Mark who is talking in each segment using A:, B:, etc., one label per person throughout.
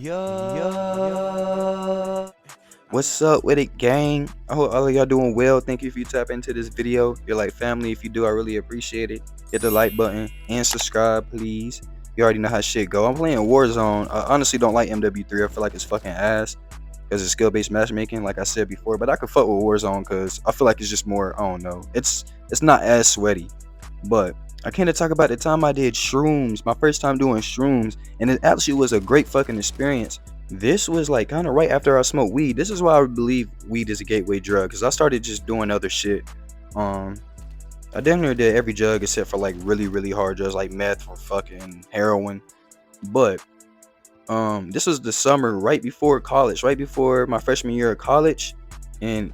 A: Yeah. What's up with it, gang? I hope all of y'all doing well. Thank you if you tap into this video. You're like family. If you do, I really appreciate it. Hit the like button and subscribe, please. You already know how shit go. I'm playing Warzone. I honestly don't like MW3. I feel like it's fucking ass because it's skill-based matchmaking, like I said before. But I could fuck with Warzone because I feel like it's just more. I don't know. It's not as sweaty. But I came to talk about the time I did shrooms, my first time doing shrooms, and it actually was a great fucking experience. This was like kind of right after I smoked weed. This is why I believe weed is a gateway drug, because I started just doing other shit. Um, I definitely did every drug except for like really hard drugs like meth or fucking heroin. But this was the summer right before college, right before my freshman year of college. And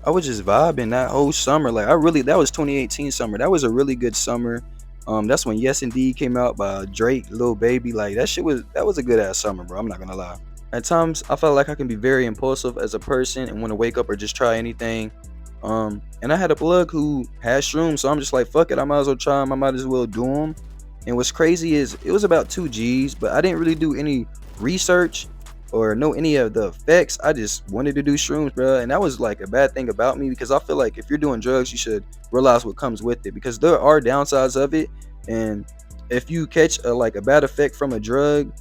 A: I was just vibing that whole summer. Like that was 2018 summer. That was a really good summer. That's when Yes Indeed came out by Drake, Lil Baby. Like that was a good ass summer, bro. I'm not gonna lie. At times I felt like I can be very impulsive as a person and want to wake up or just try anything. And I had a plug who had shrooms, so I'm just like, fuck it, I might as well try them. I might as well do them. And what's crazy is it was about 2 G's, but I didn't really do any research or know any of the effects. I just wanted to do shrooms, bro. And that was like a bad thing about me, because I feel like if you're doing drugs, you should realize what comes with it, because there are downsides of it. And if you catch a bad effect from a drug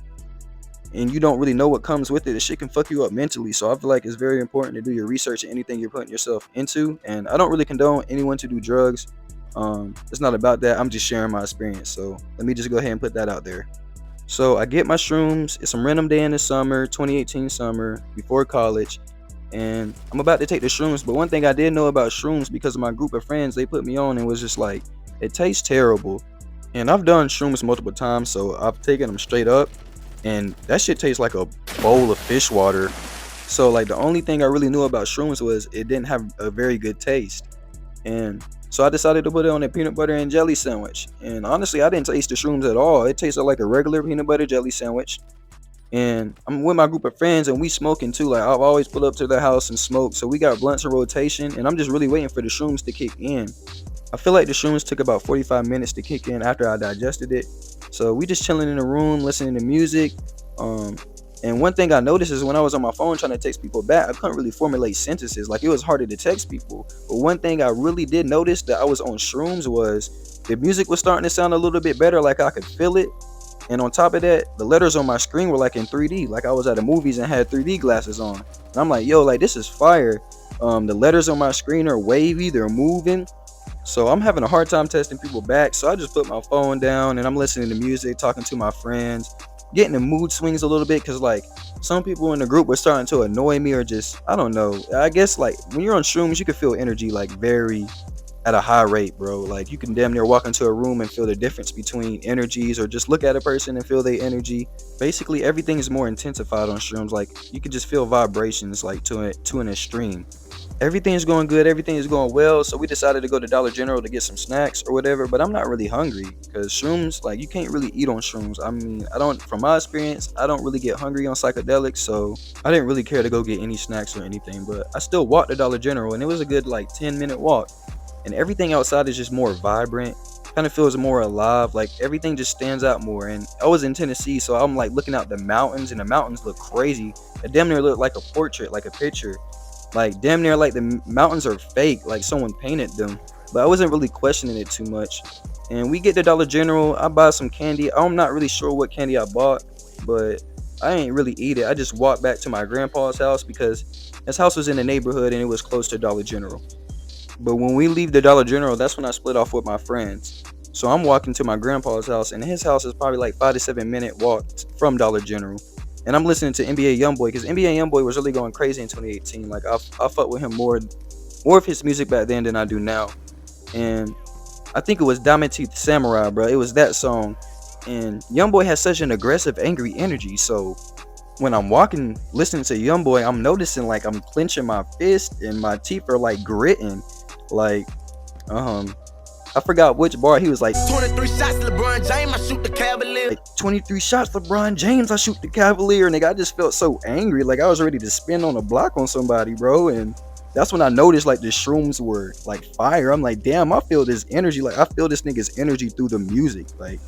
A: and you don't really know what comes with it, the shit can fuck you up mentally. So I feel like it's very important to do your research in anything you're putting yourself into. And I don't really condone anyone to do drugs. It's not about that. I'm just sharing my experience. So let me just go ahead and put that out there. So I get my shrooms. It's some random day in the summer, 2018 summer, before college, and I'm about to take the shrooms. But one thing I did know about shrooms, because of my group of friends, they put me on and was just like, it tastes terrible. And I've done shrooms multiple times, so I've taken them straight up, and that shit tastes like a bowl of fish water. So like the only thing I really knew about shrooms was it didn't have a very good taste. And so I decided to put it on a peanut butter and jelly sandwich. And honestly, I didn't taste the shrooms at all. It tasted like a regular peanut butter jelly sandwich. And I'm with my group of friends and we smoking too. Like I've always pulled up to the house and smoke. So we got blunts in rotation, and I'm just really waiting for the shrooms to kick in. I feel like the shrooms took about 45 minutes to kick in after I digested it. So we just chilling in the room, listening to music. And one thing I noticed is when I was on my phone trying to text people back, I couldn't really formulate sentences. Like it was harder to text people. But one thing I really did notice that I was on shrooms was the music was starting to sound a little bit better. Like I could feel it. And on top of that, the letters on my screen were like in 3D. Like I was at the movies and had 3D glasses on. And I'm like, yo, like this is fire. The letters on my screen are wavy. They're moving. So I'm having a hard time testing people back. So I just put my phone down and I'm listening to music, talking to my friends, getting the mood swings a little bit, because like some people in the group were starting to annoy me, or just, I don't know. I guess like when you're on shrooms, you can feel energy like very at a high rate, bro. Like you can damn near walk into a room and feel the difference between energies, or just look at a person and feel their energy. Basically everything is more intensified on shrooms. Like you can just feel vibrations like to an extreme. Everything's going good, everything is going well. So we decided to go to Dollar General to get some snacks or whatever. But I'm not really hungry, because shrooms, like you can't really eat on shrooms. I mean, from my experience, I don't really get hungry on psychedelics. So I didn't really care to go get any snacks or anything. But I still walked to Dollar General, and it was a good like 10-minute walk. And everything outside is just more vibrant, kind of feels more alive. Like everything just stands out more. And I was in Tennessee, so I'm like looking out the mountains, and the mountains look crazy. It damn near looked like a portrait, like a picture. Like damn near like the mountains are fake, like someone painted them. But I wasn't really questioning it too much. And we get to Dollar General. I buy some candy. I'm not really sure what candy I bought, but I ain't really eat it. I just walked back to my grandpa's house, because his house was in the neighborhood and it was close to Dollar General. But when we leave the Dollar General, that's when I split off with my friends. So I'm walking to my grandpa's house, and his house is probably like 5 to 7 minute walk from Dollar General. And I'm listening to NBA Youngboy, because NBA Youngboy was really going crazy in 2018. Like I fuck with him more of his music back then than I do now. And I think it was Diamond Teeth Samurai, bro. It was that song. And Youngboy has such an aggressive, angry energy. So when I'm walking, listening to Youngboy, I'm noticing like I'm clenching my fist and my teeth are like gritting. Like, I forgot which bar he was like. 23 shots, LeBron James, I shoot the Cavalier. Like 23 shots, LeBron James, I shoot the Cavalier. Nigga, I just felt so angry. Like I was ready to spin on a block on somebody, bro. And that's when I noticed like the shrooms were like fire. I'm like, damn, I feel this energy. Like I feel this nigga's energy through the music. Like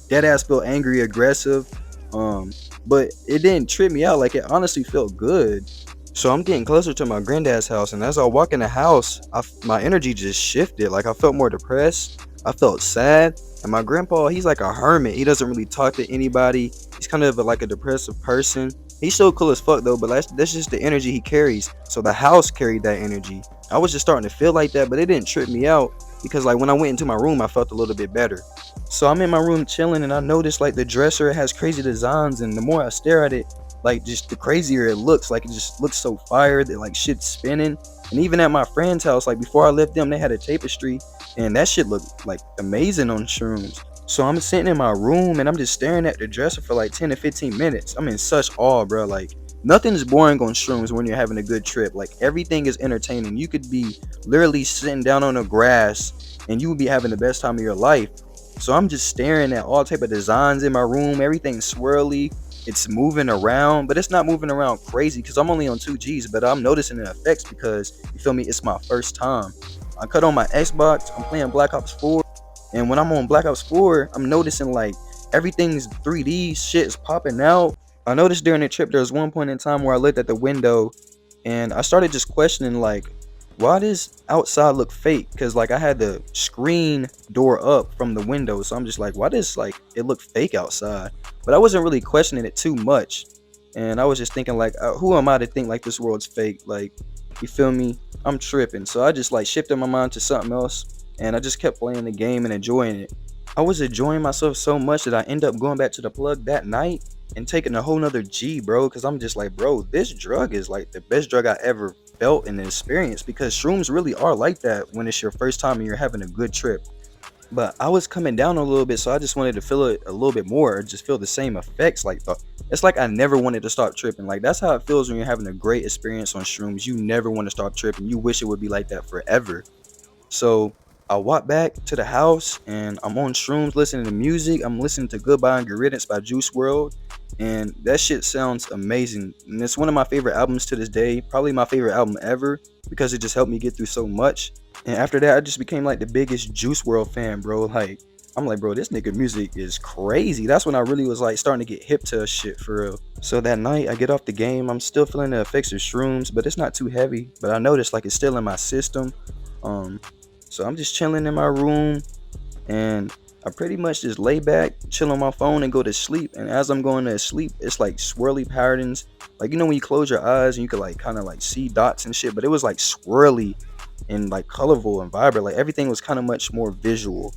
A: dead ass feel angry, aggressive. Um, but it didn't trip me out. Like, it honestly felt good. So I'm getting closer to my granddad's house, and as I walk in the house, my energy just shifted. Like, I felt more depressed. I felt sad. And my grandpa, he's like a hermit. He doesn't really talk to anybody. He's kind of like a depressive person. He's so cool as fuck though, but that's just the energy he carries. So the house carried that energy. I was just starting to feel like that, but it didn't trip me out because like when I went into my room, I felt a little bit better. So I'm in my room chilling, and I noticed like the dresser has crazy designs, and the more I stare at it, like just the crazier it looks. Like, it just looks so fire that like shit's spinning. And even at my friend's house, like before I left them, they had a tapestry, and that shit looked like amazing on shrooms. So I'm sitting in my room and I'm just staring at the dresser for like 10 to 15 minutes. I'm in such awe, bro. Like, nothing's boring on shrooms when you're having a good trip. Like, everything is entertaining. You could be literally sitting down on the grass and you would be having the best time of your life. So I'm just staring at all type of designs in my room. Everything's swirly. It's moving around, but it's not moving around crazy because I'm only on 2Gs, but I'm noticing the effects because, you feel me, it's my first time. I cut on my Xbox, I'm playing Black Ops 4, and when I'm on Black Ops 4, I'm noticing like everything's 3D, shit is popping out. I noticed during the trip there was one point in time where I looked at the window and I started just questioning like, why does outside look fake? Because like I had the screen door up from the window, so I'm just like, why does like it look fake outside? But I wasn't really questioning it too much, and I was just thinking like, who am I to think like this world's fake? Like, you feel me? I'm tripping. So I just like shifted my mind to something else, and I just kept playing the game and enjoying it. I was enjoying myself so much that I ended up going back to the plug that night and taking a whole nother G, bro. Because I'm just like, bro, this drug is like the best drug I ever felt and experienced, because shrooms really are like that when it's your first time and you're having a good trip. But I was coming down a little bit, so I just wanted to feel it a little bit more, or just feel the same effects. Like, it's like I never wanted to stop tripping. Like, that's how it feels when you're having a great experience on shrooms. You never want to stop tripping. You wish it would be like that forever. So I walked back to the house and I'm on shrooms listening to music. I'm listening to Goodbye and Good Riddance by Juice World. And that shit sounds amazing. And it's one of my favorite albums to this day. Probably my favorite album ever, because it just helped me get through so much. And after that, I just became like the biggest Juice World fan, bro. Like, I'm like, bro, this nigga music is crazy. That's when I really was like starting to get hip to shit for real. So that night, I get off the game. I'm still feeling the effects of shrooms, but it's not too heavy. But I noticed like it's still in my system. Um, so I'm just chilling in my room, and I pretty much just lay back, chill on my phone, and go to sleep. And as I'm going to sleep, it's like swirly patterns. Like, you know when you close your eyes and you could like kind of like see dots and shit, but it was like swirly and like colorful and vibrant. Like, everything was kind of much more visual.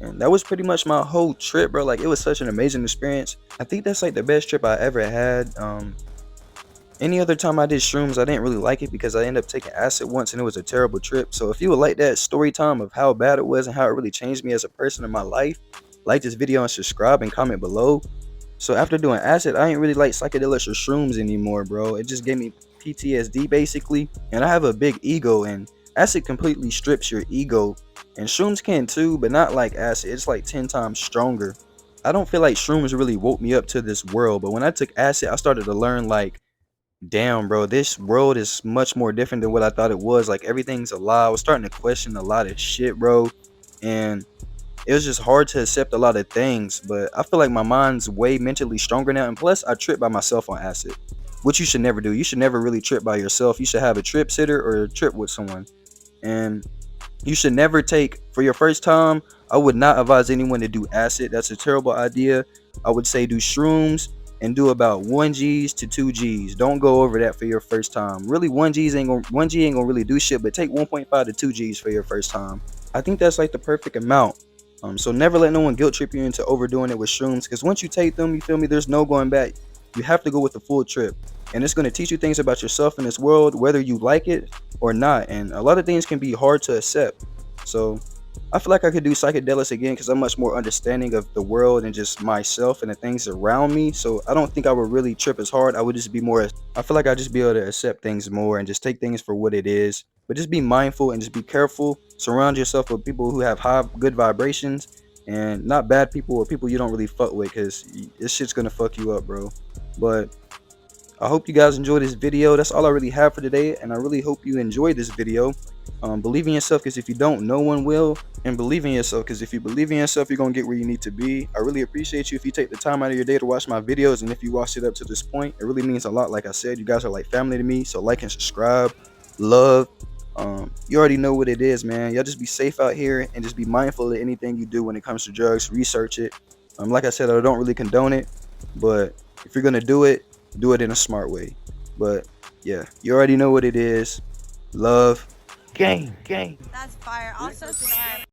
A: And that was pretty much my whole trip, bro. Like, it was such an amazing experience. I think that's like the best trip I ever had. Any other time I did shrooms, I didn't really like it because I ended up taking acid once and it was a terrible trip. So if you would like that story time of how bad it was and how it really changed me as a person in my life, like this video and subscribe and comment below. So after doing acid, I ain't really like psychedelics or shrooms anymore, bro. It just gave me PTSD basically. And I have a big ego, and acid completely strips your ego. And shrooms can too, but not like acid. It's like 10 times stronger. I don't feel like shrooms really woke me up to this world, but when I took acid, I started to learn like, damn, bro, this world is much more different than what I thought it was. Like, everything's a lie. I was starting to question a lot of shit, bro. And it was just hard to accept a lot of things. But I feel like my mind's way mentally stronger now. And plus, I trip by myself on acid, which you should never do. You should never really trip by yourself. You should have a trip sitter or trip with someone. And you should never take, for your first time, I would not advise anyone to do acid. That's a terrible idea. I would say do shrooms and do about 1Gs to 2Gs. Don't go over that for your first time. Really, 1G ain't gonna really do shit, but take 1.5 to 2Gs for your first time. I think that's like the perfect amount. So never let no one guilt trip you into overdoing it with shrooms, because once you take them, you feel me, there's no going back. You have to go with the full trip. And it's going to teach you things about yourself in this world, whether you like it or not. And a lot of things can be hard to accept. So I feel like I could do psychedelics again because I'm much more understanding of the world and just myself and the things around me. So I don't think I would really trip as hard. I would just be more, I feel like I'd just be able to accept things more and just take things for what it is. But just be mindful and just be careful. Surround yourself with people who have high, good vibrations, and not bad people or people you don't really fuck with, because this shit's going to fuck you up, bro. But I hope you guys enjoyed this video. That's all I really have for today, and I really hope you enjoyed this video. Believe in yourself, because if you don't, no one will. And believe in yourself, because if you believe in yourself, you're gonna get where you need to be. I really appreciate you if you take the time out of your day to watch my videos, and if you watched it up to this point, it really means a lot. Like I said, you guys are like family to me, so like and subscribe. Love. You already know what it is, man. Y'all just be safe out here, and just be mindful of anything you do when it comes to drugs. Research it. Like I said, I don't really condone it, but if you're gonna do it in a smart way. But yeah, you already know what it is. Love. Gang.
B: That's fire. Also, subscribe.